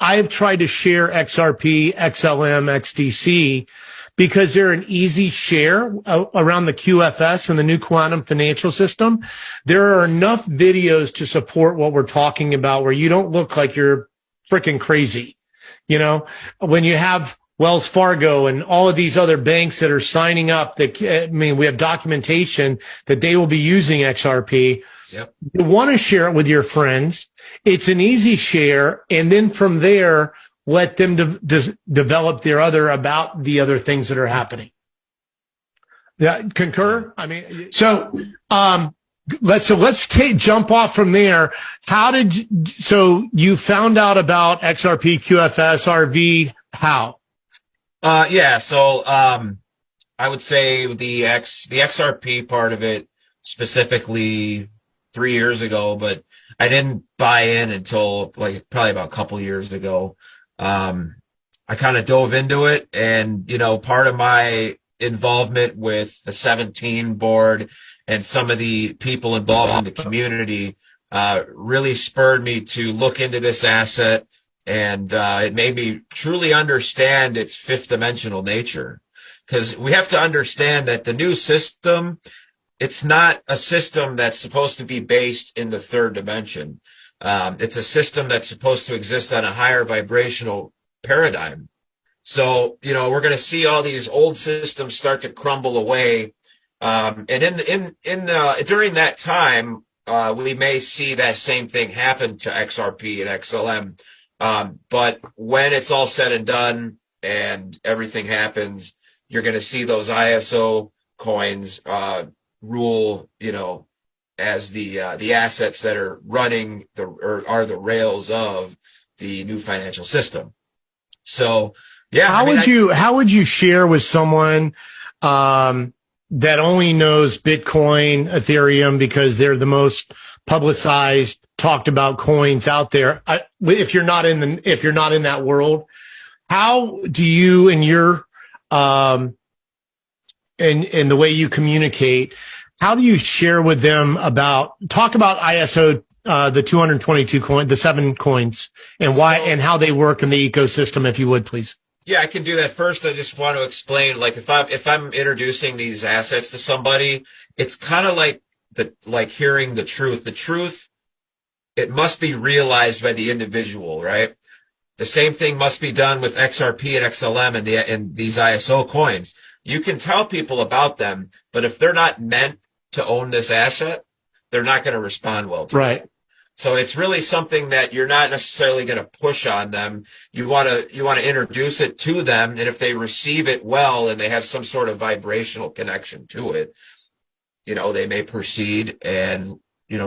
I've tried to share XRP, XLM, XDC because they're an easy share around the QFS and the new quantum financial system. There are enough videos to support what we're talking about where you don't look like you're freaking crazy. You know, when you have Wells Fargo and all of these other banks that are signing up, we have documentation that they will be using XRP. Yep. You want to share it with your friends. It's an easy share. And then from there, let them develop about the other things that are happening. Yeah, concur? I mean, let's jump off from there. So you found out about XRP, QFS, RV, how? So I would say the XRP part of it specifically 3 years ago, but I didn't buy in until probably about a couple years ago. I kind of dove into it, and part of my involvement with the 17 board and some of the people involved in the community really spurred me to look into this asset, and it made me truly understand its fifth dimensional nature. Because we have to understand that the new system, it's not a system that's supposed to be based in the third dimension. It's a system that's supposed to exist on a higher vibrational paradigm. So, we're going to see all these old systems start to crumble away. And during that time, we may see that same thing happen to XRP and XLM. But when it's all said and done and everything happens, you're going to see those ISO coins, rule, as the assets that are running are the rails of the new financial system. So, yeah. How would you share with someone, that only knows Bitcoin, Ethereum, because they're the most publicized, talked about coins out there? If you're not in that world, how do you, in your, in the way you communicate, how do you share with them talk about ISO, the 222 the 7 coins, and why, and how they work in the ecosystem, if you would, please? Yeah, I can do that. First, I just want to explain, if I'm introducing these assets to somebody, it's kind of like hearing the truth. The truth, it must be realized by the individual, right? The same thing must be done with XRP and XLM and these ISO coins. You can tell people about them, but if they're not meant to own this asset, they're not going to respond well to it. So it's really something that you're not necessarily going to push on them. You want to introduce it to them, and if they receive it well and they have some sort of vibrational connection to it, they may proceed and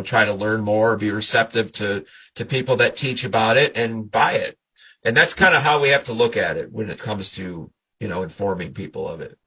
try to learn more, be receptive to people that teach about it and buy it. And that's kind of how we have to look at it when it comes to informing people of it.